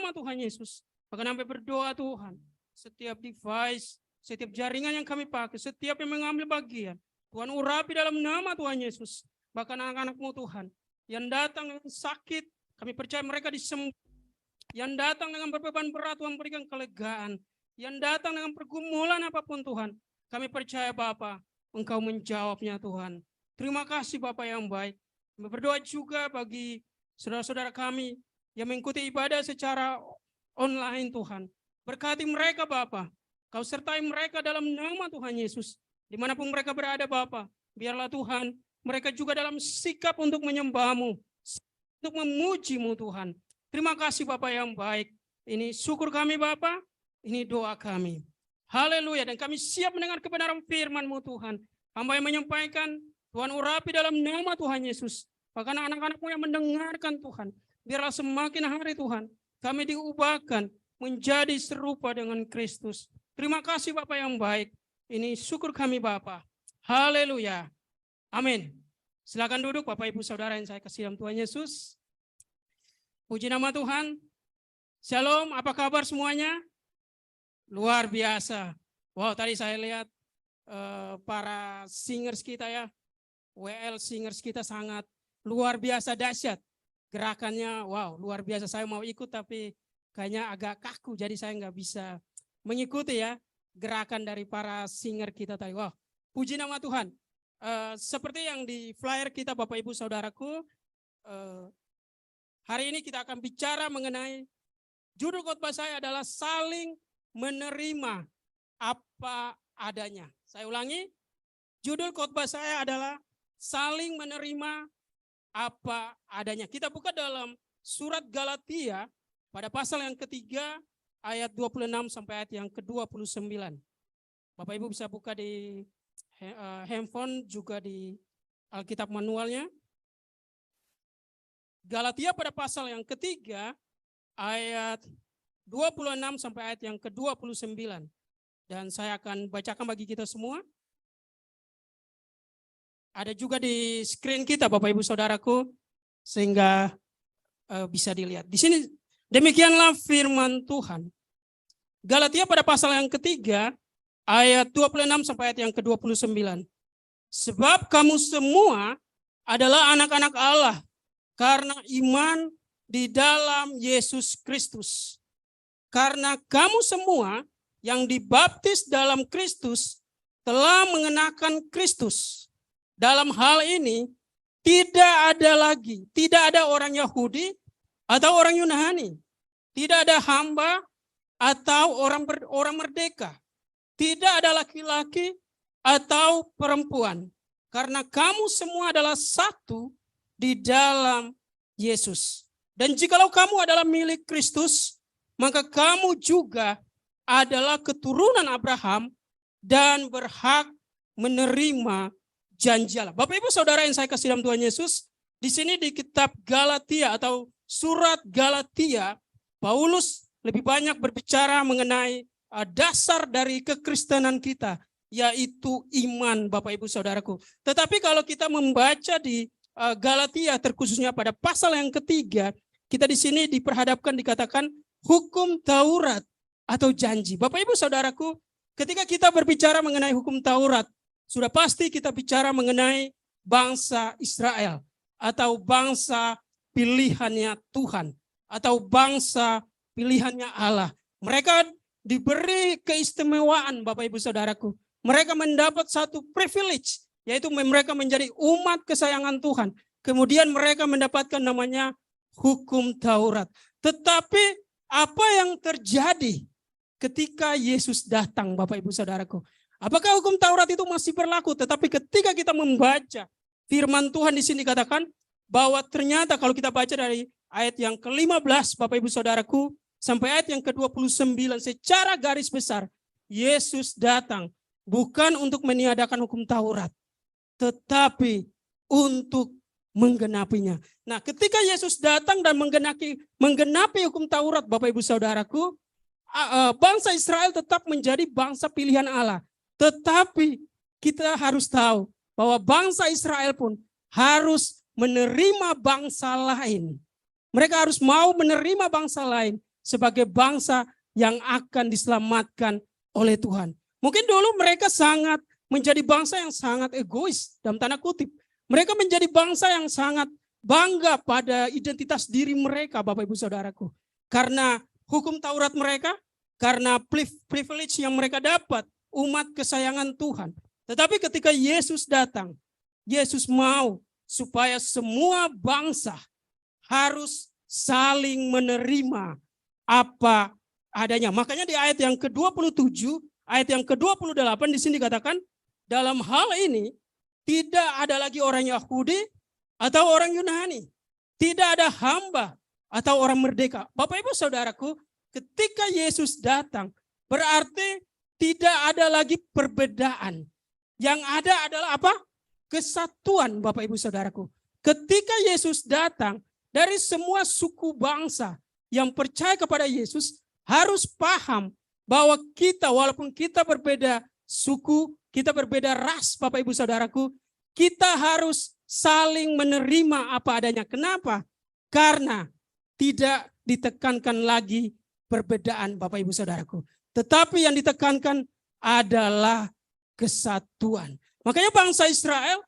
nama Tuhan Yesus. Bahkan sampai berdoa Tuhan, setiap device, setiap jaringan yang kami pakai, setiap yang mengambil bagian, Tuhan urapi dalam nama Tuhan Yesus. Bahkan anak-anak-Mu Tuhan, yang datang dengan sakit, kami percaya mereka disembuhkan. Yang datang dengan berbeban berat, Tuhan berikan kelegaan. Yang datang dengan pergumulan apapun Tuhan, kami percaya Bapa, Engkau menjawabnya Tuhan. Terima kasih Bapa yang baik. Kami berdoa juga bagi saudara-saudara kami yang mengikuti ibadah secara online Tuhan. Berkati mereka Bapa. Kau sertai mereka dalam nama Tuhan Yesus. Dimanapun mereka berada Bapa, biarlah Tuhan mereka juga dalam sikap untuk menyembah-Mu, untuk memuji-Mu Tuhan. Terima kasih Bapa yang baik. Ini syukur kami Bapa, ini doa kami. Haleluya, dan kami siap mendengar kebenaran firman-Mu Tuhan. Hamba yang menyampaikan, Tuhan urapi dalam nama Tuhan Yesus. Bahkan anak-anak-Mu yang mendengarkan Tuhan, biarlah semakin hari Tuhan, kami diubahkan menjadi serupa dengan Kristus. Terima kasih Bapa yang baik. Ini syukur kami Bapa. Haleluya. Amin. Silakan duduk Bapak Ibu Saudara yang saya kasih dalam Tuhan Yesus. Puji nama Tuhan. Shalom, apa kabar semuanya? Luar biasa. Wow, tadi saya lihat para singers kita ya. WL singers kita sangat luar biasa dahsyat. Gerakannya wow, luar biasa. Saya mau ikut tapi kayaknya agak kaku. Jadi saya nggak bisa mengikuti ya gerakan dari para singer kita tadi. Wow, puji nama Tuhan. Seperti yang di flyer kita Bapak Ibu Saudaraku, hari ini kita akan bicara mengenai judul khotbah saya adalah saling menerima apa adanya. Saya ulangi, judul khotbah saya adalah saling menerima apa adanya. Kita buka dalam surat Galatia pada pasal yang ketiga ayat 26 sampai ayat yang ke-29. Bapak Ibu bisa buka di handphone juga di Alkitab manualnya. Galatia pada pasal yang ketiga ayat 26 sampai ayat yang ke-29. Dan saya akan bacakan bagi kita semua. Ada juga di screen kita Bapak Ibu Saudaraku sehingga bisa dilihat. Di sini demikianlah firman Tuhan. Galatia pada pasal yang ketiga ayat 26 sampai ayat yang ke-29. Sebab kamu semua adalah anak-anak Allah karena iman di dalam Yesus Kristus. Karena kamu semua yang dibaptis dalam Kristus telah mengenakan Kristus. Dalam hal ini tidak ada orang Yahudi atau orang Yunani, tidak ada hamba atau orang merdeka, tidak ada laki-laki atau perempuan, karena kamu semua adalah satu di dalam Yesus. Dan jikalau kamu adalah milik Kristus, maka kamu juga adalah keturunan Abraham dan berhak menerima janji Allah. Bapak Ibu Saudara yang saya kasih dalam Tuhan Yesus, di sini di kitab Galatia atau surat Galatia, Paulus lebih banyak berbicara mengenai dasar dari kekristenan kita, yaitu iman Bapak Ibu Saudaraku. Tetapi kalau kita membaca di Galatia terkhususnya pada pasal yang ketiga, kita di sini diperhadapkan dikatakan hukum Taurat atau janji. Bapak Ibu Saudaraku, ketika kita berbicara mengenai hukum Taurat, sudah pasti kita bicara mengenai bangsa Israel atau bangsa pilihannya Tuhan atau bangsa pilihannya Allah. Mereka diberi keistimewaan Bapak Ibu Saudaraku. Mereka mendapat satu privilege, yaitu mereka menjadi umat kesayangan Tuhan. Kemudian mereka mendapatkan namanya hukum Taurat. Tetapi apa yang terjadi ketika Yesus datang Bapak Ibu Saudaraku? Apakah hukum Taurat itu masih berlaku? Tetapi ketika kita membaca firman Tuhan di sini katakan bahwa ternyata kalau kita baca dari ayat yang ke-15 Bapak Ibu Saudaraku sampai ayat yang ke-29 secara garis besar, Yesus datang bukan untuk meniadakan hukum Taurat, tetapi untuk menggenapinya. Nah, ketika Yesus datang dan menggenapi hukum Taurat, Bapak Ibu Saudaraku, bangsa Israel tetap menjadi bangsa pilihan Allah. Tetapi kita harus tahu bahwa bangsa Israel pun harus menerima bangsa lain. Mereka harus mau menerima bangsa lain sebagai bangsa yang akan diselamatkan oleh Tuhan. Mungkin dulu mereka sangat menjadi bangsa yang sangat egois dalam tanda kutip. Mereka menjadi bangsa yang sangat bangga pada identitas diri mereka, Bapak Ibu Saudaraku. Karena hukum Taurat mereka, karena privilege yang mereka dapat, umat kesayangan Tuhan. Tetapi ketika Yesus datang, Yesus mau supaya semua bangsa harus saling menerima apa adanya. Makanya di ayat yang ke-27, ayat yang ke-28 di sini dikatakan, dalam hal ini tidak ada lagi orang Yahudi atau orang Yunani. Tidak ada hamba atau orang merdeka. Bapak Ibu Saudaraku, ketika Yesus datang, berarti tidak ada lagi perbedaan. Yang ada adalah apa? Kesatuan, Bapak Ibu Saudaraku. Ketika Yesus datang, dari semua suku bangsa yang percaya kepada Yesus harus paham bahwa kita, walaupun kita berbeda suku, kita berbeda ras, Bapak Ibu Saudaraku, kita harus saling menerima apa adanya. Kenapa? Karena tidak ditekankan lagi perbedaan, Bapak Ibu Saudaraku. Tetapi yang ditekankan adalah kesatuan. Makanya bangsa Israel,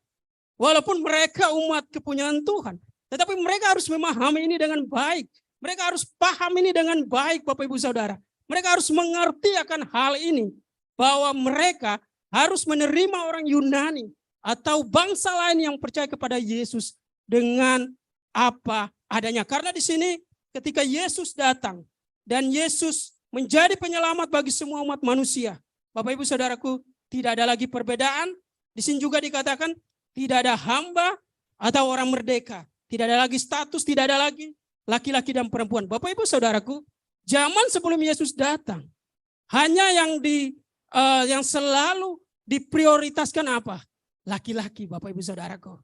walaupun mereka umat kepunyaan Tuhan, tetapi mereka harus memahami ini dengan baik. Mereka harus paham ini dengan baik, Bapak Ibu Saudara. Mereka harus mengerti akan hal ini, bahwa mereka harus menerima orang Yunani atau bangsa lain yang percaya kepada Yesus dengan apa adanya. Karena di sini ketika Yesus datang dan Yesus menjadi penyelamat bagi semua umat manusia, Bapak Ibu Saudaraku, tidak ada lagi perbedaan. Di sini juga dikatakan tidak ada hamba atau orang merdeka. Tidak ada lagi status, tidak ada lagi laki-laki dan perempuan. Bapak Ibu Saudaraku, zaman sebelum Yesus datang, hanya yang selalu diprioritaskan apa? Laki-laki, Bapak Ibu Saudaraku.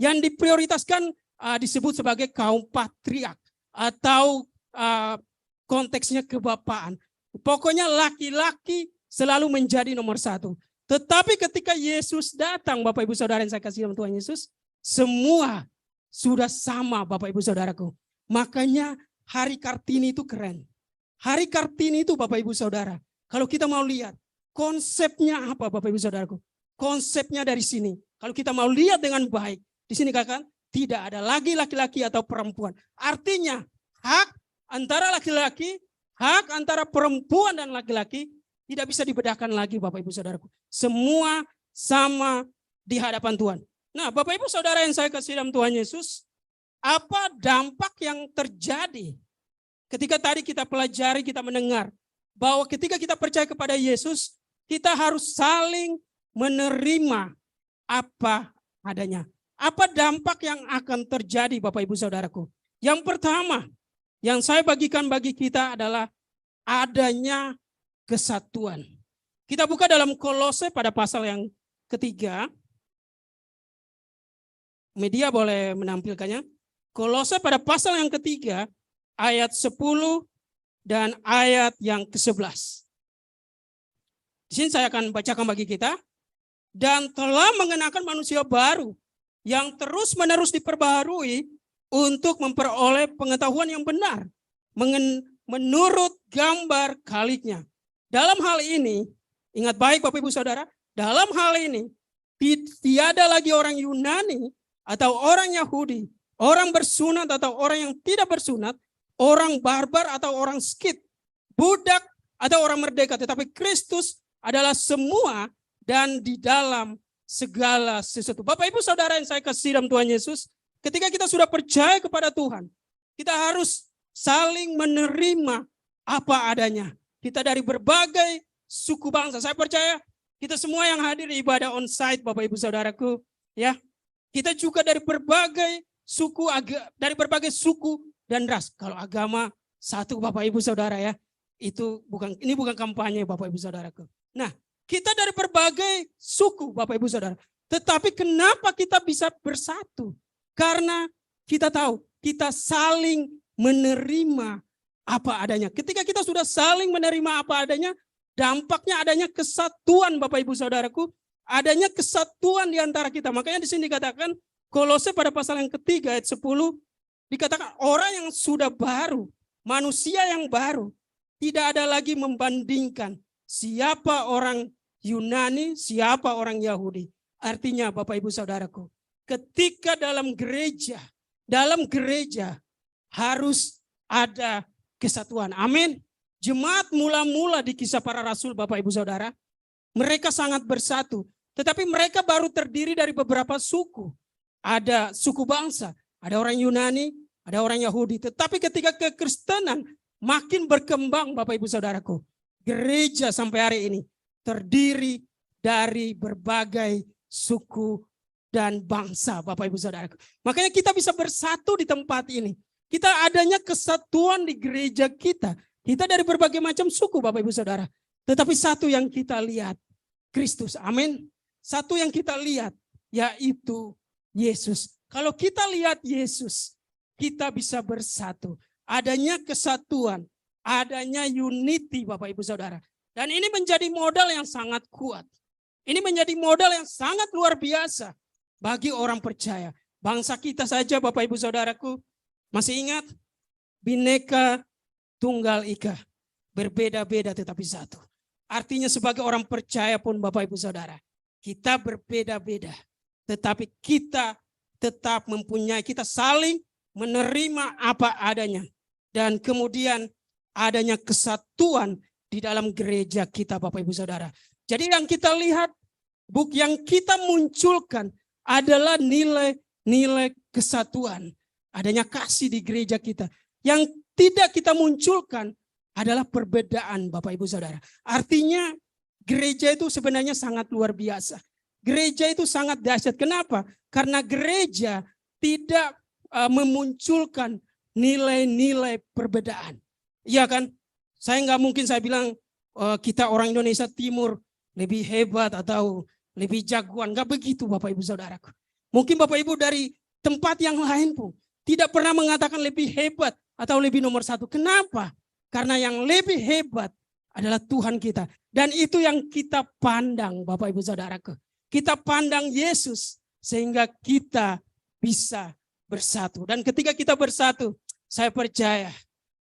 Yang diprioritaskan disebut sebagai kaum patriark atau konteksnya kebapaan. Pokoknya laki-laki selalu menjadi nomor satu. Tetapi ketika Yesus datang, Bapak Ibu Saudara yang saya kasih dalam Tuhan Yesus, semua sudah sama, Bapak Ibu Saudaraku. Makanya hari Kartini itu keren. Hari Kartini itu, Bapak Ibu Saudara, kalau kita mau lihat konsepnya apa, Bapak Ibu Saudaraku? Konsepnya dari sini. Kalau kita mau lihat dengan baik, di sini katakan tidak ada lagi laki-laki atau perempuan. Artinya hak antara laki-laki, hak antara perempuan dan laki-laki tidak bisa dibedakan lagi, Bapak Ibu Saudaraku. Semua sama di hadapan Tuhan. Nah, Bapak Ibu Saudara yang saya kasih dalam Tuhan Yesus, apa dampak yang terjadi ketika tadi kita pelajari, kita mendengar bahwa ketika kita percaya kepada Yesus, kita harus saling menerima apa adanya. Apa dampak yang akan terjadi, Bapak Ibu Saudaraku? Yang pertama, yang saya bagikan bagi kita adalah adanya kesatuan. Kita buka dalam Kolose pada pasal yang ketiga. Media boleh menampilkannya. Kolose pada pasal yang ketiga, ayat 10 dan ayat yang ke-11. Di sini saya akan bacakan bagi kita. Dan telah mengenakan manusia baru yang terus-menerus diperbaharui untuk memperoleh pengetahuan yang benar menurut gambar Khalqnya. Dalam hal ini, ingat baik Bapak Ibu Saudara, dalam hal ini tiada lagi orang Yunani atau orang Yahudi, orang bersunat atau orang yang tidak bersunat, orang barbar atau orang skit, budak atau orang merdeka, tetapi Kristus adalah semua dan di dalam segala sesuatu. Bapak Ibu Saudara yang saya kasih dalam Tuhan Yesus, ketika kita sudah percaya kepada Tuhan, kita harus saling menerima apa adanya. Kita dari berbagai suku bangsa. Saya percaya kita semua yang hadir di ibadah on-site, Bapak Ibu Saudaraku, ya. Kita juga dari berbagai berbagai suku dan ras. Kalau agama satu, Bapak Ibu Saudara, ya. Ini bukan kampanye, Bapak Ibu Saudaraku. Nah, kita dari berbagai suku, Bapak Ibu Saudara. Tetapi kenapa kita bisa bersatu? Karena kita tahu, kita saling menerima apa adanya. Ketika kita sudah saling menerima apa adanya, dampaknya adanya kesatuan, Bapak Ibu Saudaraku. Adanya kesatuan di antara kita. Makanya di sini dikatakan, Kolose pada pasal yang ketiga ayat 10, dikatakan orang yang sudah baru manusia yang baru. Tidak ada lagi membandingkan siapa orang Yunani, siapa orang Yahudi. Artinya Bapak Ibu Saudaraku, ketika dalam gereja harus ada kesatuan. Amin. Jemaat mula-mula di Kisah Para Rasul Bapak Ibu Saudara, mereka sangat bersatu. Tetapi mereka baru terdiri dari beberapa suku. Ada suku bangsa, ada orang Yunani, ada orang Yahudi. Tetapi ketika kekristenan makin berkembang Bapak Ibu Saudaraku, gereja sampai hari ini terdiri dari berbagai suku dan bangsa Bapak Ibu Saudaraku. Makanya kita bisa bersatu di tempat ini. Kita adanya kesatuan di gereja kita. Kita dari berbagai macam suku Bapak Ibu Saudara. Tetapi satu yang kita lihat, Kristus. Amin. Satu yang kita lihat, yaitu Yesus. Kalau kita lihat Yesus, kita bisa bersatu. Adanya kesatuan, adanya unity Bapak Ibu Saudara. Dan ini menjadi modal yang sangat kuat. Ini menjadi modal yang sangat luar biasa bagi orang percaya. Bangsa kita saja Bapak Ibu Saudaraku, masih ingat? Bineka Tunggal Ika. Berbeda-beda tetapi satu. Artinya sebagai orang percaya pun Bapak Ibu Saudara, kita berbeda-beda. Tetapi kita tetap mempunyai, kita saling menerima apa adanya. Dan kemudian adanya kesatuan di dalam gereja kita Bapak Ibu Saudara. Jadi yang kita lihat, yang kita munculkan adalah nilai-nilai kesatuan. Adanya kasih di gereja kita. Yang tidak kita munculkan adalah perbedaan Bapak Ibu Saudara. Artinya gereja itu sebenarnya sangat luar biasa. Gereja itu sangat dahsyat. Kenapa? Karena gereja tidak memunculkan nilai-nilai perbedaan. Iya kan? Saya nggak mungkin saya bilang kita orang Indonesia Timur lebih hebat atau lebih jagoan. Nggak begitu Bapak Ibu Saudaraku. Mungkin Bapak Ibu dari tempat yang lain pun tidak pernah mengatakan lebih hebat atau lebih nomor satu. Kenapa? Karena yang lebih hebat adalah Tuhan kita. Dan itu yang kita pandang Bapak Ibu Saudaraku. Kita pandang Yesus sehingga kita bisa bersatu. Dan ketika kita bersatu, saya percaya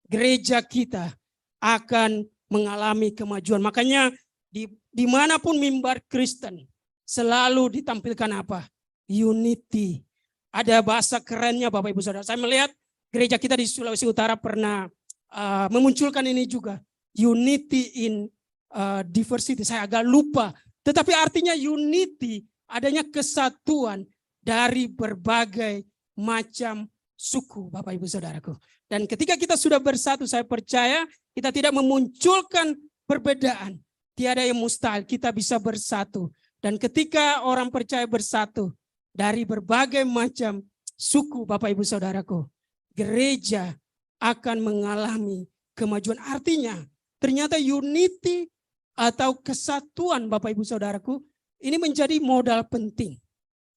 gereja kita akan mengalami kemajuan. Makanya dimanapun mimbar Kristen selalu ditampilkan apa? Unity. Ada bahasa kerennya Bapak Ibu Saudara. Saya melihat gereja kita di Sulawesi Utara pernah memunculkan ini juga. Unity in diversity. Saya agak lupa. Tetapi artinya unity, adanya kesatuan dari berbagai macam suku Bapak Ibu Saudaraku. Dan ketika kita sudah bersatu, saya percaya kita tidak memunculkan perbedaan. Tiada yang mustahil, kita bisa bersatu. Dan ketika orang percaya bersatu dari berbagai macam suku Bapak Ibu Saudaraku, gereja akan mengalami kemajuan. Artinya ternyata unity atau kesatuan Bapak Ibu Saudaraku ini menjadi modal penting.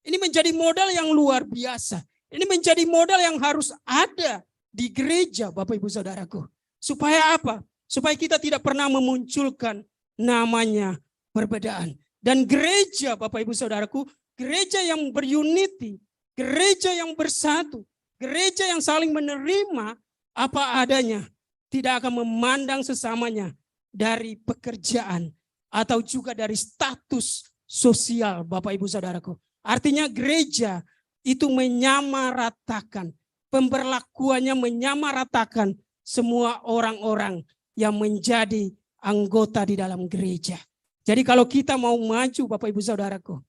Ini menjadi modal yang luar biasa. Ini menjadi modal yang harus ada di gereja Bapak Ibu Saudaraku. Supaya apa? Supaya kita tidak pernah memunculkan namanya perbedaan. Dan gereja Bapak Ibu Saudaraku, gereja yang berunity, gereja yang bersatu, gereja yang saling menerima apa adanya, tidak akan memandang sesamanya dari pekerjaan atau juga dari status sosial Bapak Ibu Saudaraku. Artinya gereja itu menyamaratakan, pemberlakuannya menyamaratakan semua orang-orang yang menjadi anggota di dalam gereja. Jadi kalau kita mau maju Bapak Ibu Saudaraku,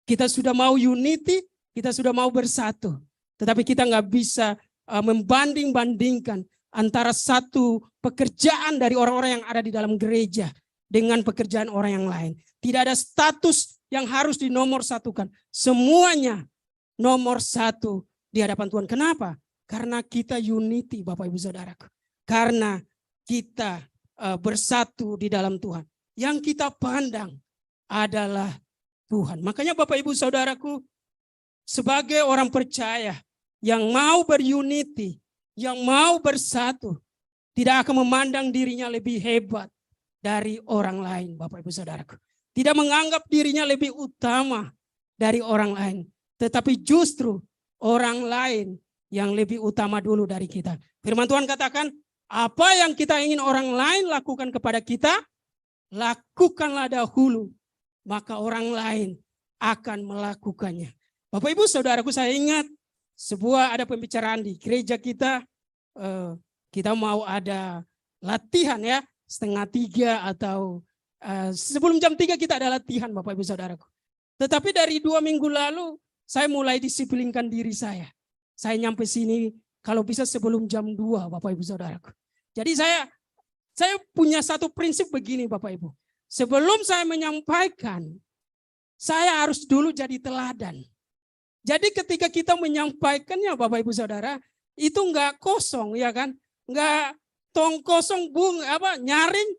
kita sudah mau unity, kita sudah mau bersatu. Tetapi kita nggak bisa membanding-bandingkan antara satu pekerjaan dari orang-orang yang ada di dalam gereja dengan pekerjaan orang yang lain. Tidak ada status yang harus dinomorsatukan. Semuanya nomor satu di hadapan Tuhan. Kenapa? Karena kita unity Bapak Ibu Saudaraku. Karena kita bersatu di dalam Tuhan. Yang kita pandang adalah Tuhan. Makanya Bapak Ibu Saudaraku, sebagai orang percaya yang mau berunity, yang mau bersatu, tidak akan memandang dirinya lebih hebat dari orang lain Bapak Ibu Saudaraku. Tidak menganggap dirinya lebih utama dari orang lain. Tetapi justru orang lain yang lebih utama dulu dari kita. Firman Tuhan katakan, Apa yang kita ingin orang lain lakukan kepada kita, lakukanlah dahulu, maka orang lain akan melakukannya. Bapak Ibu Saudaraku, saya ingat ada pembicaraan di gereja kita, kita mau ada latihan ya, 2:30 atau sebelum jam 3 kita ada latihan Bapak Ibu Saudaraku. Tetapi dari 2 minggu lalu saya mulai disiplinkan diri saya. Saya nyampe sini kalau bisa sebelum jam 2 Bapak Ibu Saudaraku. Jadi saya punya satu prinsip begini Bapak Ibu. Sebelum saya menyampaikan, saya harus dulu jadi teladan. Jadi ketika kita menyampaikannya Bapak Ibu Saudara, itu enggak kosong ya kan? Enggak kosong nyaring.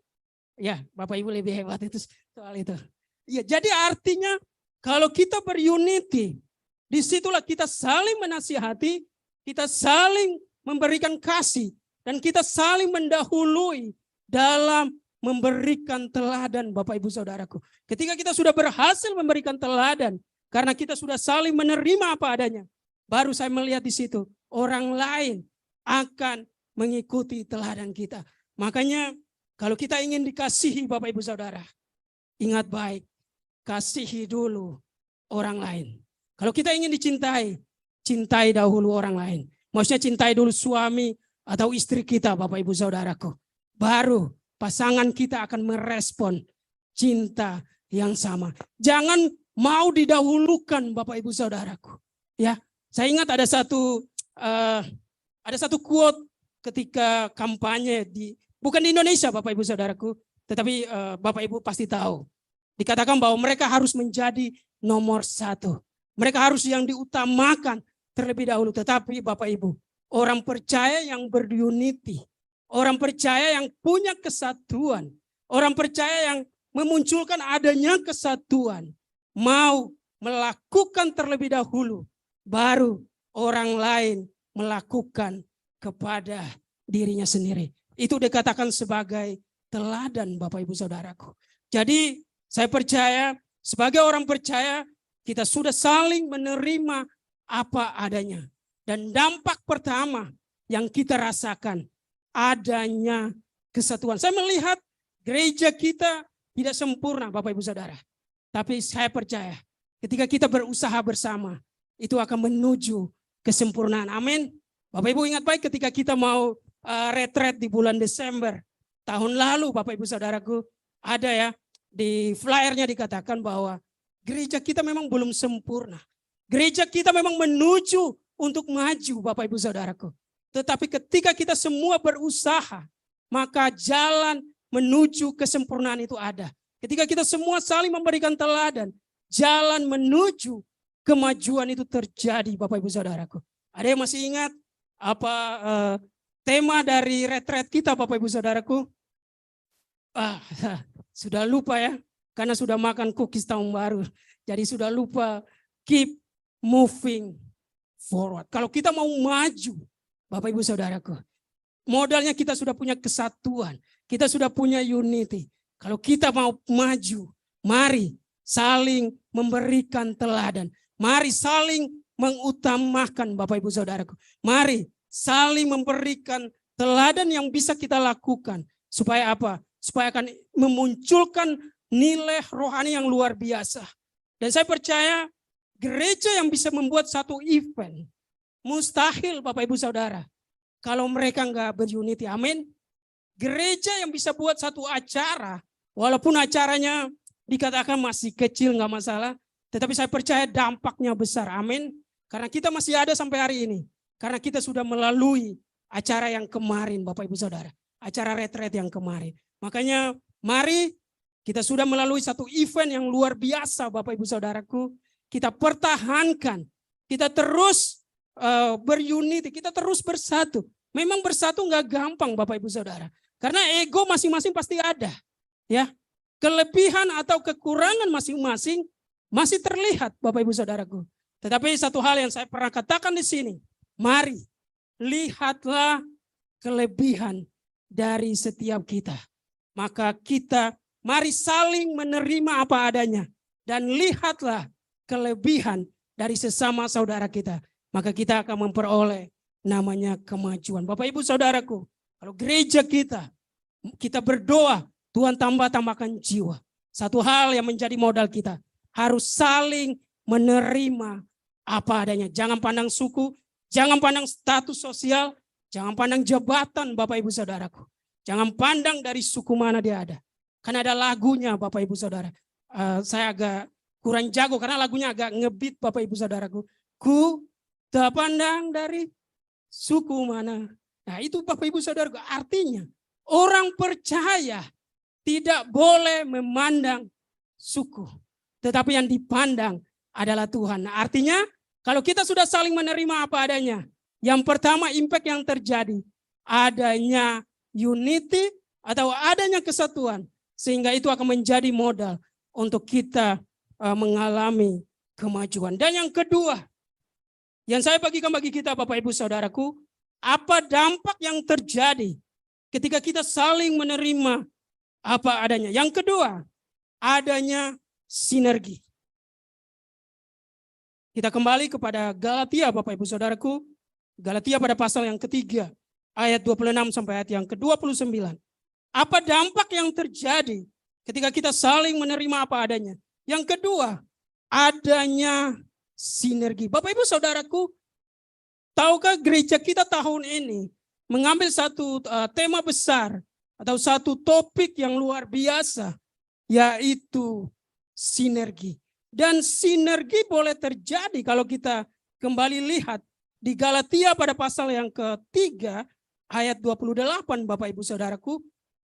Ya, Bapak Ibu lebih hebat itu soal itu. Ya, jadi artinya kalau kita berunity, disitulah kita saling menasihati, kita saling memberikan kasih, dan kita saling mendahului dalam memberikan teladan Bapak Ibu Saudaraku. Ketika kita sudah berhasil memberikan teladan, karena kita sudah saling menerima apa adanya, baru saya melihat di situ orang lain akan mengikuti teladan kita. Makanya kalau kita ingin dikasihi Bapak Ibu Saudara, ingat baik, kasihi dulu orang lain. Kalau kita ingin dicintai, cintai dahulu orang lain. Maksudnya cintai dulu suami atau istri kita Bapak Ibu Saudaraku. Baru pasangan kita akan merespon cinta yang sama. Jangan mau didahulukan Bapak Ibu Saudaraku. Ya, saya ingat ada satu quote ketika kampanye bukan di Indonesia Bapak Ibu Saudaraku, tetapi Bapak Ibu pasti tahu. Dikatakan bahwa mereka harus menjadi nomor 1. Mereka harus yang diutamakan terlebih dahulu. Tetapi Bapak Ibu, orang percaya yang berunity, orang percaya yang punya kesatuan, orang percaya yang memunculkan adanya kesatuan, mau melakukan terlebih dahulu, baru orang lain melakukan kepada dirinya sendiri. Itu dikatakan sebagai teladan Bapak Ibu Saudaraku. Jadi saya percaya sebagai orang percaya kita sudah saling menerima apa adanya. Dan dampak pertama yang kita rasakan adanya kesatuan. Saya melihat gereja kita tidak sempurna Bapak Ibu Saudara. Tapi saya percaya ketika kita berusaha bersama itu akan menuju kesempurnaan. Amin. Bapak Ibu ingat baik ketika kita mau retreat di bulan Desember tahun lalu Bapak Ibu Saudaraku, ada ya di flyernya dikatakan bahwa gereja kita memang belum sempurna. Gereja kita memang menuju untuk maju Bapak Ibu Saudaraku. Tetapi ketika kita semua berusaha, maka jalan menuju kesempurnaan itu ada. Ketika kita semua saling memberikan teladan, jalan menuju kemajuan itu terjadi Bapak Ibu Saudaraku. Ada yang masih ingat apa tema dari retreat kita Bapak Ibu Saudaraku? Sudah lupa ya, karena sudah makan cookies tahun baru. Jadi sudah lupa, keep moving forward. Kalau kita mau maju, Bapak Ibu Saudaraku, modalnya kita sudah punya kesatuan, kita sudah punya unity. Kalau kita mau maju, mari saling memberikan teladan. Mari saling mengutamakan Bapak Ibu Saudaraku. Mari saling memberikan teladan yang bisa kita lakukan. Supaya apa? Supaya akan memunculkan nilai rohani yang luar biasa. Dan saya percaya gereja yang bisa membuat satu event, mustahil Bapak Ibu Saudara, kalau mereka enggak berunity. Amin. Gereja yang bisa buat satu acara, walaupun acaranya dikatakan masih kecil enggak masalah, tetapi saya percaya dampaknya besar. Amin. Karena kita masih ada sampai hari ini. Karena kita sudah melalui acara yang kemarin Bapak Ibu Saudara. Acara retreat yang kemarin. Makanya mari kita sudah melalui satu event yang luar biasa Bapak Ibu Saudaraku. Kita pertahankan. Kita terus berunity. Kita terus bersatu. Memang bersatu enggak gampang Bapak Ibu Saudara. Karena ego masing-masing pasti ada. Ya, kelebihan atau kekurangan masing-masing masih terlihat Bapak Ibu Saudaraku. Tetapi satu hal yang saya pernah katakan di sini. Mari lihatlah kelebihan dari setiap kita. Maka kita mari saling menerima apa adanya. Dan lihatlah kelebihan dari sesama saudara kita. Maka kita akan memperoleh namanya kemajuan. Bapak Ibu Saudaraku, Kalau gereja kita berdoa, Tuhan tambahkan jiwa. Satu hal yang menjadi modal kita, harus saling menerima apa adanya. Jangan pandang suku, jangan pandang status sosial, jangan pandang jabatan Bapak Ibu Saudaraku. Jangan pandang dari suku mana dia ada. Karena ada lagunya Bapak Ibu Saudara. Saya agak kurang jago karena lagunya agak ngebeat Bapak Ibu Saudaraku. Ku tak pandang dari suku mana. Nah itu Bapak Ibu Saudaraku, artinya orang percaya tidak boleh memandang suku. Tetapi yang dipandang adalah Tuhan. Nah, artinya kalau kita sudah saling menerima apa adanya. Yang pertama impact yang terjadi. Adanya unity atau adanya kesatuan. Sehingga itu akan menjadi modal untuk kita mengalami kemajuan. Dan yang kedua, yang saya bagikan bagi kita Bapak Ibu Saudaraku, apa dampak yang terjadi ketika kita saling menerima apa adanya. Yang kedua, adanya sinergi. Kita kembali kepada Galatia Bapak Ibu Saudaraku. Galatia pada pasal yang ketiga, ayat 26 sampai ayat yang ke-29. Apa dampak yang terjadi ketika kita saling menerima apa adanya. Yang kedua, adanya sinergi. Bapak Ibu Saudaraku, tahukah gereja kita tahun ini mengambil satu tema besar atau satu topik yang luar biasa, yaitu sinergi. Dan sinergi boleh terjadi kalau kita kembali lihat di Galatia pada pasal yang ketiga ayat 28 Bapak Ibu Saudaraku,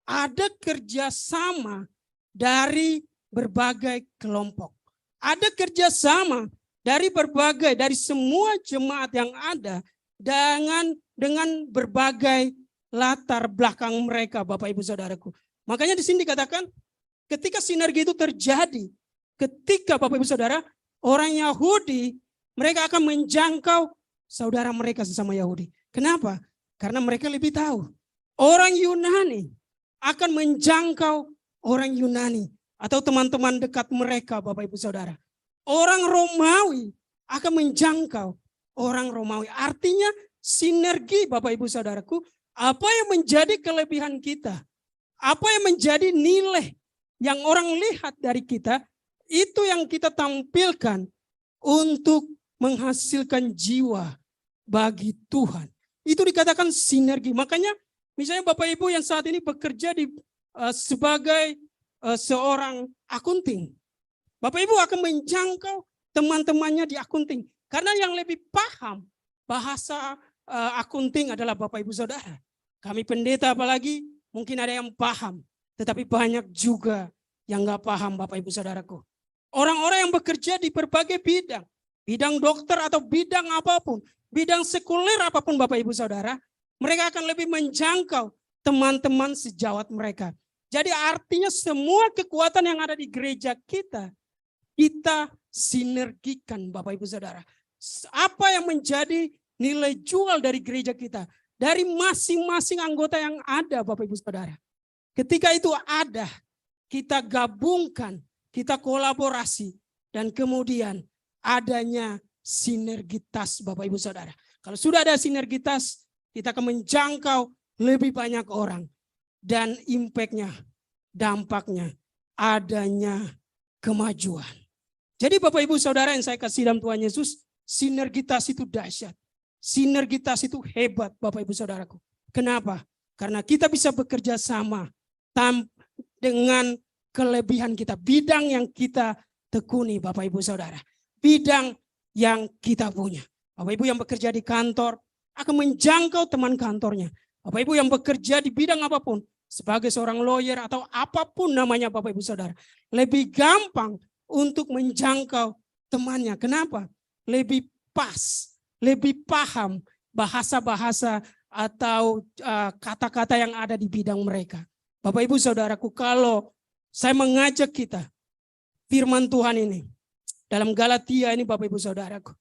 ada kerjasama dari berbagai kelompok. Ada kerjasama dari semua jemaat yang ada dengan berbagai latar belakang mereka Bapak Ibu Saudaraku. Makanya di sini dikatakan ketika sinergi itu terjadi, ketika Bapak Ibu Saudara, orang Yahudi mereka akan menjangkau saudara mereka sesama Yahudi. Kenapa? Karena mereka lebih tahu. Orang Yunani akan menjangkau orang Yunani atau teman-teman dekat mereka Bapak Ibu Saudara. Orang Romawi akan menjangkau orang Romawi. Artinya sinergi Bapak Ibu Saudaraku. Apa yang menjadi kelebihan kita? Apa yang menjadi nilai yang orang lihat dari kita? Itu yang kita tampilkan untuk menghasilkan jiwa bagi Tuhan. Itu dikatakan sinergi. Makanya misalnya Bapak Ibu yang saat ini bekerja sebagai seorang akunting. Bapak Ibu akan menjangkau teman-temannya di akunting. Karena yang lebih paham bahasa akunting adalah Bapak Ibu Saudara. Kami pendeta apalagi mungkin ada yang paham. Tetapi banyak juga yang gak paham Bapak Ibu Saudaraku. Orang-orang yang bekerja di berbagai bidang. Bidang dokter atau bidang apapun. Bidang sekuler apapun Bapak Ibu Saudara. Mereka akan lebih menjangkau teman-teman sejawat mereka. Jadi artinya semua kekuatan yang ada di gereja kita sinergikan Bapak Ibu Saudara. Apa yang menjadi nilai jual dari gereja kita? Dari masing-masing anggota yang ada Bapak Ibu Saudara. Ketika itu ada, kita gabungkan, kita kolaborasi. Dan kemudian adanya sinergitas Bapak Ibu Saudara. Kalau sudah ada sinergitas, kita akan menjangkau lebih banyak orang. Dan impactnya, dampaknya, adanya kemajuan. Jadi Bapak Ibu Saudara yang saya kasih dalam Tuhan Yesus, sinergitas itu dahsyat. Sinergitas itu hebat Bapak Ibu Saudaraku. Kenapa? Karena kita bisa bekerja sama dengan kelebihan kita. Bidang yang kita tekuni Bapak Ibu Saudara. Bidang yang kita punya. Bapak Ibu yang bekerja di kantor akan menjangkau teman kantornya. Bapak Ibu yang bekerja di bidang apapun. Sebagai seorang lawyer atau apapun namanya Bapak Ibu Saudara. Lebih gampang untuk menjangkau temannya. Kenapa? Lebih pas, lebih paham bahasa-bahasa atau kata-kata yang ada di bidang mereka. Bapak Ibu Saudaraku, kalau saya mengajak kita firman Tuhan ini dalam Galatia ini Bapak Ibu Saudaraku,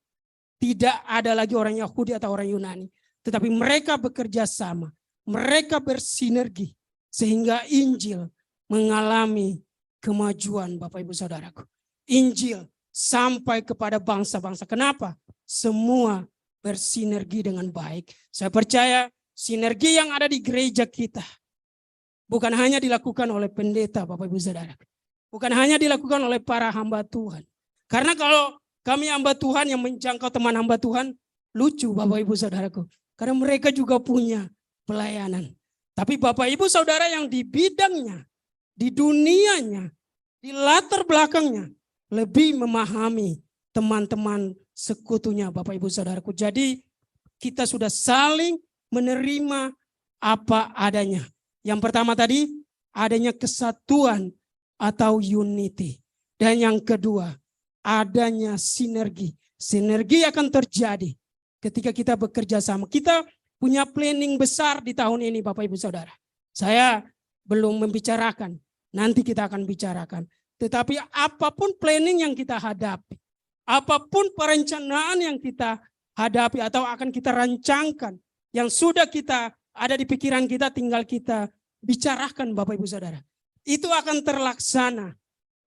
tidak ada lagi orang Yahudi atau orang Yunani, tetapi mereka bekerja sama, mereka bersinergi sehingga Injil mengalami kemajuan Bapak Ibu Saudaraku. Injil sampai kepada bangsa-bangsa. Kenapa? Semua bersinergi dengan baik. Saya percaya sinergi yang ada di gereja kita bukan hanya dilakukan oleh pendeta, Bapak Ibu Saudara. Bukan hanya dilakukan oleh para hamba Tuhan. Karena kalau kami hamba Tuhan yang menjangkau teman hamba Tuhan, lucu Bapak Ibu Saudaraku. Karena mereka juga punya pelayanan. Tapi Bapak Ibu Saudara yang di bidangnya, di dunianya, di latar belakangnya, lebih memahami teman-teman sekutunya Bapak Ibu Saudaraku. Jadi kita sudah saling menerima apa adanya. Yang pertama tadi, adanya kesatuan atau unity. Dan yang kedua, adanya sinergi. Sinergi akan terjadi ketika kita bekerja sama. Kita punya planning besar di tahun ini Bapak Ibu Saudara. Saya belum membicarakan, nanti kita akan bicarakan. Tetapi apapun planning yang kita hadapi, apapun perencanaan yang kita hadapi atau akan kita rancangkan, yang sudah kita ada di pikiran kita, tinggal kita bicarakan Bapak Ibu Saudara. Itu akan terlaksana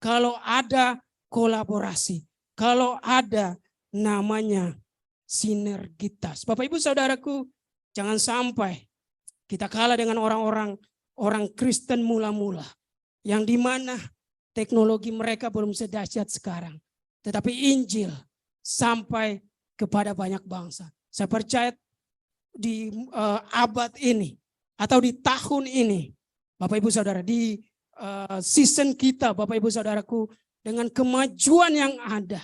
kalau ada kolaborasi, kalau ada namanya sinergitas. Bapak Ibu Saudaraku, jangan sampai kita kalah dengan orang Kristen mula-mula yang dimana teknologi mereka belum sedahsyat sekarang. Tetapi Injil sampai kepada banyak bangsa. Saya percaya di abad ini atau di tahun ini, Bapak Ibu Saudara, di season kita Bapak Ibu Saudaraku, dengan kemajuan yang ada,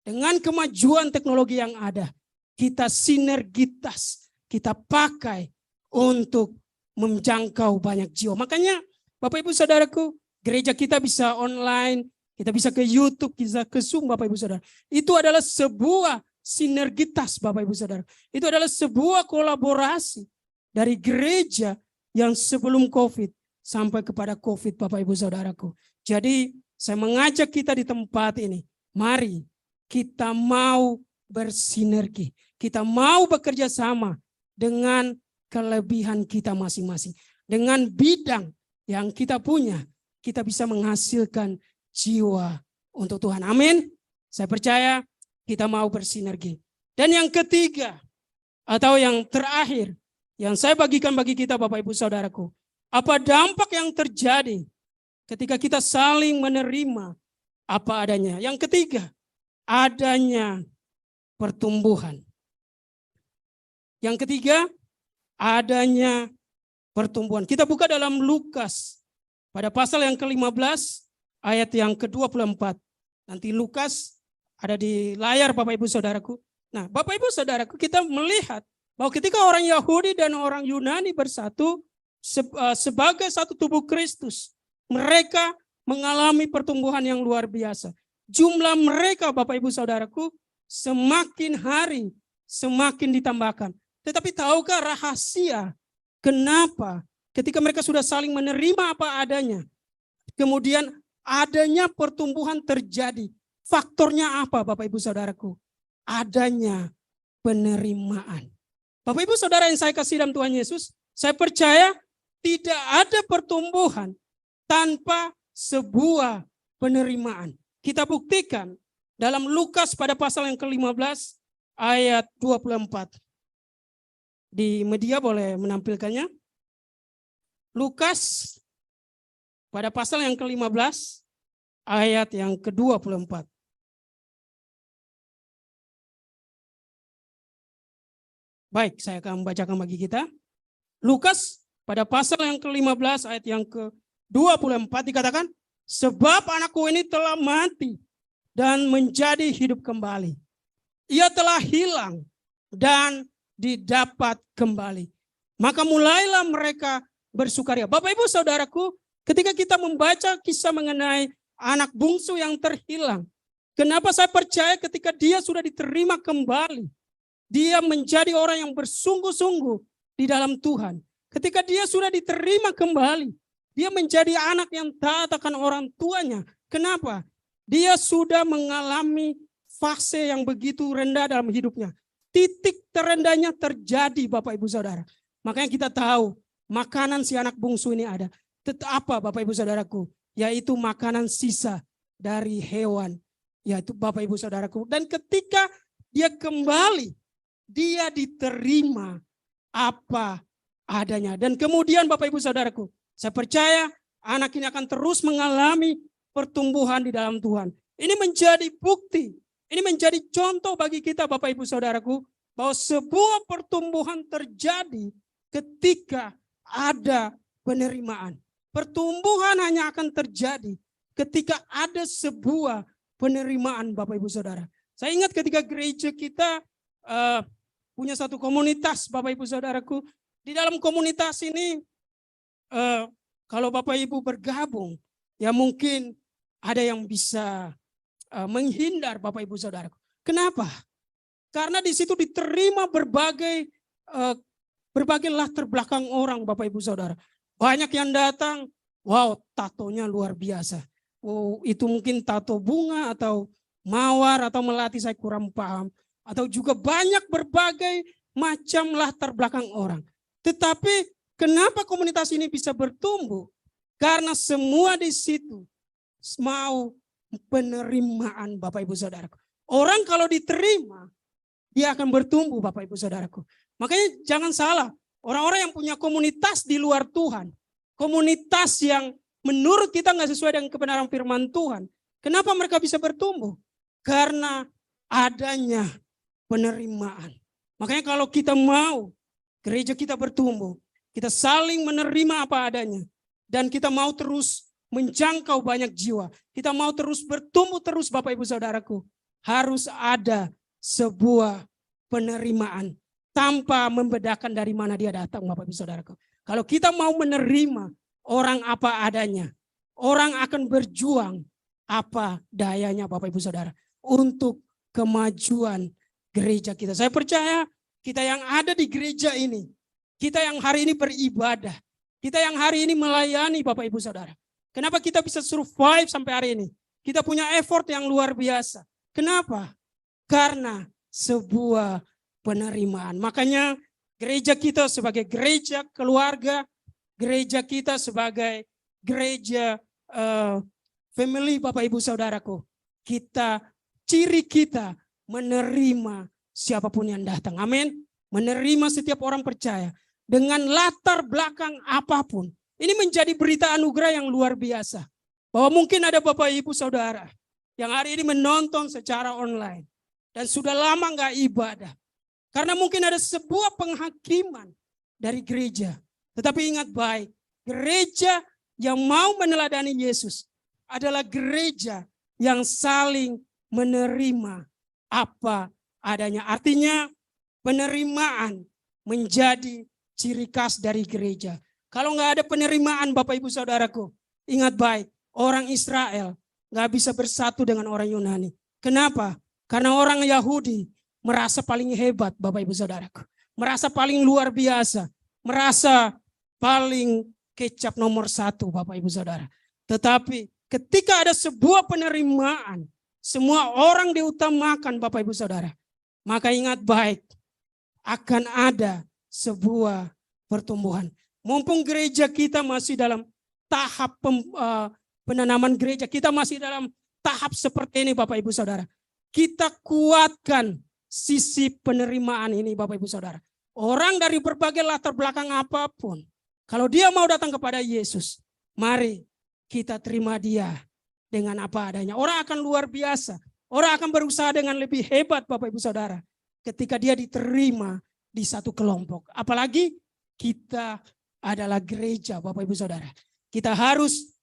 dengan kemajuan teknologi yang ada, kita sinergitas, kita pakai untuk menjangkau banyak jiwa. Makanya Bapak Ibu Saudaraku, gereja kita bisa online, kita bisa ke YouTube, bisa ke Zoom Bapak Ibu Saudara. Itu adalah sebuah sinergitas Bapak Ibu Saudara. Itu adalah sebuah kolaborasi dari gereja yang sebelum COVID sampai kepada COVID Bapak Ibu Saudaraku. Jadi saya mengajak kita di tempat ini, mari kita mau bersinergi. Kita mau bekerja sama dengan kelebihan kita masing-masing. Dengan bidang yang kita punya, kita bisa menghasilkan jiwa untuk Tuhan. Amin. Saya percaya kita mau bersinergi. Dan yang ketiga atau yang terakhir yang saya bagikan bagi kita Bapak Ibu Saudaraku, apa dampak yang terjadi ketika kita saling menerima apa adanya. Yang ketiga, adanya pertumbuhan. Yang ketiga, adanya pertumbuhan. Kita buka dalam Lukas pada pasal yang ke-15 ayat yang ke-24. Nanti Lukas ada di layar Bapak Ibu Saudaraku. Nah, Bapak Ibu Saudaraku, kita melihat bahwa ketika orang Yahudi dan orang Yunani bersatu sebagai satu tubuh Kristus, mereka mengalami pertumbuhan yang luar biasa. Jumlah mereka Bapak Ibu Saudaraku semakin hari semakin ditambahkan. Tetapi tahukah rahasia kenapa ketika mereka sudah saling menerima apa adanya, kemudian adanya pertumbuhan terjadi? Faktornya apa Bapak Ibu Saudaraku? Adanya penerimaan. Bapak Ibu Saudara yang saya kasih dalam Tuhan Yesus, saya percaya tidak ada pertumbuhan tanpa sebuah penerimaan. Kita buktikan dalam Lukas pada pasal yang ke-15 ayat 24. Di media boleh menampilkannya. Lukas pada pasal yang ke-15 ayat yang ke-24. Baik, saya akan membacakan bagi kita. Lukas pada pasal yang ke-15 ayat yang ke-24 dikatakan, sebab anakku ini telah mati dan menjadi hidup kembali. Ia telah hilang dan didapat kembali. Maka mulailah mereka bersukaria. Bapak Ibu Saudaraku, ketika kita membaca kisah mengenai anak bungsu yang terhilang, kenapa saya percaya ketika dia sudah diterima kembali, dia menjadi orang yang bersungguh-sungguh di dalam Tuhan. Ketika dia sudah diterima kembali, dia menjadi anak yang taat akan orang tuanya. Kenapa? Dia sudah mengalami fase yang begitu rendah dalam hidupnya. Titik terendahnya terjadi Bapak Ibu Saudara. Makanya kita tahu makanan si anak bungsu ini ada. Apa Bapak Ibu Saudaraku? Yaitu makanan sisa dari hewan. Yaitu Bapak Ibu Saudaraku. Dan ketika dia kembali, dia diterima apa adanya. Dan kemudian Bapak Ibu Saudaraku, saya percaya anak ini akan terus mengalami pertumbuhan di dalam Tuhan. Ini menjadi bukti, ini menjadi contoh bagi kita Bapak Ibu Saudaraku, bahwa sebuah pertumbuhan terjadi ketika ada penerimaan. Pertumbuhan hanya akan terjadi ketika ada sebuah penerimaan Bapak Ibu Saudara. Saya ingat ketika gereja kita punya satu komunitas Bapak Ibu Saudaraku. Di dalam komunitas ini kalau Bapak Ibu bergabung, ya mungkin ada yang bisa menghindar Bapak Ibu Saudaraku. Kenapa? Karena di situ diterima berbagai latar belakang orang Bapak Ibu Saudara. Banyak yang datang, wow tatonya luar biasa. Oh, itu mungkin tato bunga atau mawar atau melati, saya kurang paham. Atau juga banyak berbagai macam latar belakang orang. Tetapi kenapa komunitas ini bisa bertumbuh? Karena semua di situ mau penerimaan Bapak Ibu Saudaraku. Orang kalau diterima, dia akan bertumbuh Bapak Ibu Saudaraku. Makanya jangan salah, orang-orang yang punya komunitas di luar Tuhan, komunitas yang menurut kita nggak sesuai dengan kebenaran firman Tuhan, kenapa mereka bisa bertumbuh? Karena adanya penerimaan. Makanya kalau kita mau gereja kita bertumbuh, kita saling menerima apa adanya, dan kita mau terus menjangkau banyak jiwa, kita mau terus bertumbuh terus Bapak Ibu Saudaraku, harus ada sebuah penerimaan tanpa membedakan dari mana dia datang Bapak Ibu Saudaraku. Kalau kita mau menerima orang apa adanya, orang akan berjuang apa dayanya Bapak Ibu Saudara untuk kemajuan gereja kita. Saya percaya kita yang ada di gereja ini, kita yang hari ini beribadah, kita yang hari ini melayani Bapak Ibu Saudara. Kenapa kita bisa survive sampai hari ini? Kita punya effort yang luar biasa. Kenapa? Karena sebuah penerimaan. Makanya gereja kita sebagai gereja keluarga, gereja kita sebagai gereja family Bapak Ibu Saudaraku, ciri kita menerima siapapun yang datang. Amin. Menerima setiap orang percaya dengan latar belakang apapun. Ini menjadi berita anugerah yang luar biasa. Bahwa mungkin ada Bapak Ibu Saudara yang hari ini menonton secara online dan sudah lama nggak ibadah. Karena mungkin ada sebuah penghakiman dari gereja. Tetapi ingat baik, gereja yang mau meneladani Yesus adalah gereja yang saling menerima apa adanya. Artinya penerimaan menjadi ciri khas dari gereja. Kalau nggak ada penerimaan Bapak Ibu Saudaraku, ingat baik, orang Israel nggak bisa bersatu dengan orang Yunani. Kenapa? Karena orang Yahudi merasa paling hebat Bapak Ibu Saudaraku. Merasa paling luar biasa. Merasa paling kecap nomor 1 Bapak Ibu Saudara. Tetapi ketika ada sebuah penerimaan, semua orang diutamakan Bapak Ibu Saudara. Maka ingat baik, akan ada sebuah pertumbuhan. Mumpung gereja kita masih dalam tahap penanaman gereja, kita masih dalam tahap seperti ini Bapak Ibu Saudara. Kita kuatkan sisi penerimaan ini Bapak Ibu Saudara. Orang dari berbagai latar belakang apapun, kalau dia mau datang kepada Yesus, mari kita terima dia dengan apa adanya. Orang akan luar biasa. Orang akan berusaha dengan lebih hebat Bapak Ibu Saudara ketika dia diterima di satu kelompok. Apalagi kita adalah gereja Bapak Ibu Saudara. Kita harus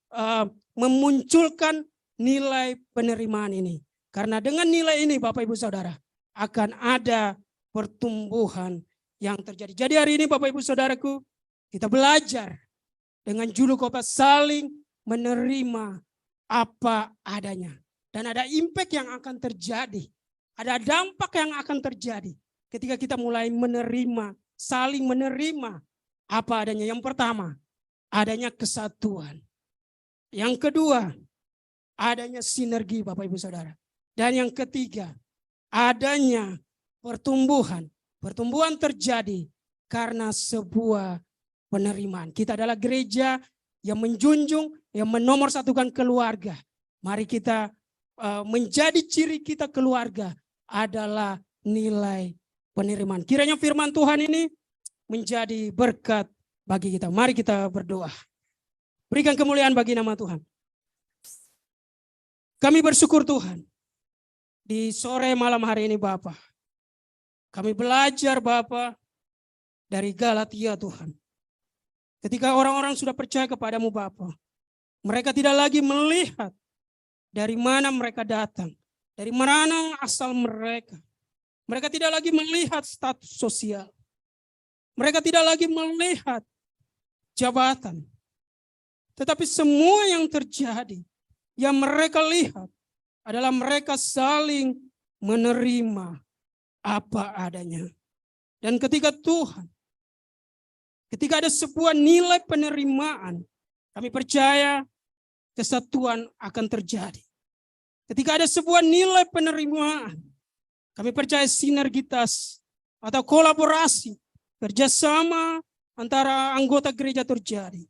memunculkan nilai penerimaan ini. Karena dengan nilai ini Bapak Ibu Saudara akan ada pertumbuhan yang terjadi. Jadi hari ini Bapak Ibu Saudaraku, kita belajar dengan judul khotbah saling menerima apa adanya. Dan ada impact yang akan terjadi. Ada dampak yang akan terjadi ketika kita mulai menerima, saling menerima apa adanya. Yang pertama, adanya kesatuan. Yang kedua, adanya sinergi Bapak Ibu Saudara. Dan yang ketiga, adanya pertumbuhan. Pertumbuhan terjadi karena sebuah penerimaan. Kita adalah gereja yang menjunjung, yang menomorsatukan keluarga. Mari kita menjadi ciri kita keluarga adalah nilai penerimaan. Kiranya firman Tuhan ini menjadi berkat bagi kita. Mari kita berdoa. Berikan kemuliaan bagi nama Tuhan. Kami bersyukur Tuhan. Di sore malam hari ini Bapa, kami belajar Bapa dari Galatia Tuhan. Ketika orang-orang sudah percaya kepadamu Bapa, mereka tidak lagi melihat dari mana mereka datang, dari mana asal mereka. Mereka tidak lagi melihat status sosial. Mereka tidak lagi melihat jabatan. Tetapi semua yang terjadi, yang mereka lihat adalah mereka saling menerima apa adanya. Dan ketika ada sebuah nilai penerimaan, kami percaya kesatuan akan terjadi. Ketika ada sebuah nilai penerimaan, kami percaya sinergitas atau kolaborasi, kerjasama antara anggota gereja terjadi.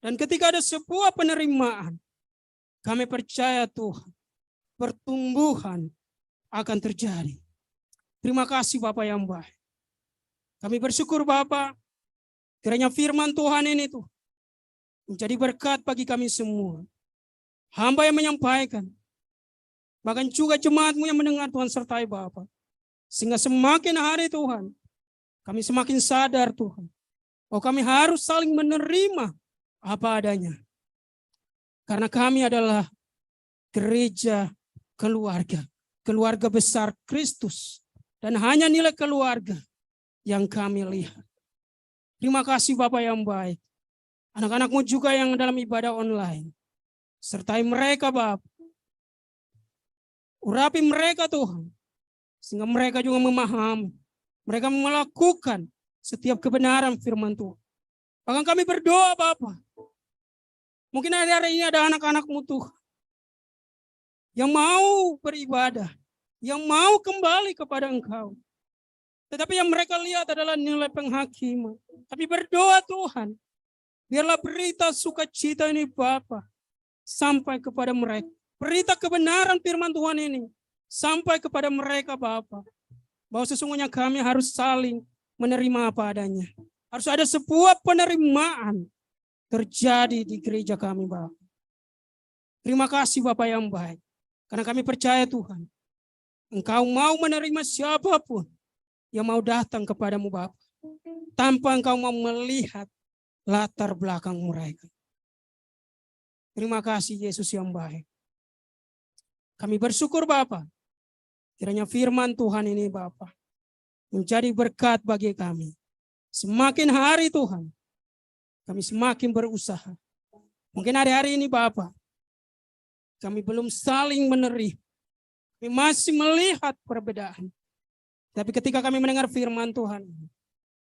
Dan ketika ada sebuah penerimaan, kami percaya Tuhan, pertumbuhan akan terjadi. Terima kasih Bapak yang baik. Kami bersyukur Bapak, kiranya firman Tuhan ini tuh menjadi berkat bagi kami semua. Hamba yang menyampaikan, bahkan juga jemaat-Mu yang mendengar Tuhan sertai Bapak. Sehingga semakin hari Tuhan, kami semakin sadar Tuhan, bahwa kami harus saling menerima apa adanya. Karena kami adalah gereja keluarga. Keluarga besar Kristus. Dan hanya nilai keluarga yang kami lihat. Terima kasih Bapak yang baik. Anak-anak-Mu juga yang dalam ibadah online. Sertai mereka Bapak. Urapi mereka Tuhan. Sehingga mereka juga memahami. Mereka melakukan setiap kebenaran firman Tuhan. Bahkan kami berdoa Bapak. Mungkin hari-hari ini ada anak-anak-Mu Tuhan. Yang mau beribadah. Yang mau kembali kepada Engkau. Tetapi yang mereka lihat adalah nilai penghakiman. Tapi berdoa Tuhan. Biarlah berita sukacita ini Bapa sampai kepada mereka. Berita kebenaran firman Tuhan ini sampai kepada mereka Bapa. Bahwa sesungguhnya kami harus saling menerima apa adanya. Harus ada sebuah penerimaan terjadi di gereja kami Bapak. Terima kasih Bapak yang baik. Karena kami percaya Tuhan. Engkau mau menerima siapapun yang mau datang kepadamu Bapak. Tanpa Engkau mau melihat latar belakang mereka. Terima kasih Yesus yang baik. Kami bersyukur Bapak. Kiranya firman Tuhan ini Bapak menjadi berkat bagi kami. Semakin hari Tuhan, kami semakin berusaha. Mungkin hari-hari ini Bapak, kami belum saling menerima. Kami masih melihat perbedaan. Tapi ketika kami mendengar firman Tuhan,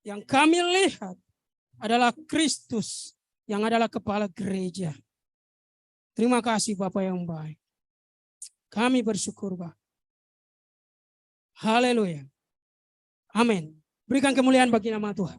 yang kami lihat adalah Kristus yang adalah kepala gereja. Terima kasih Bapak yang baik. Kami bersyukur Bapak. Haleluya. Amin. Berikan kemuliaan bagi nama Tuhan.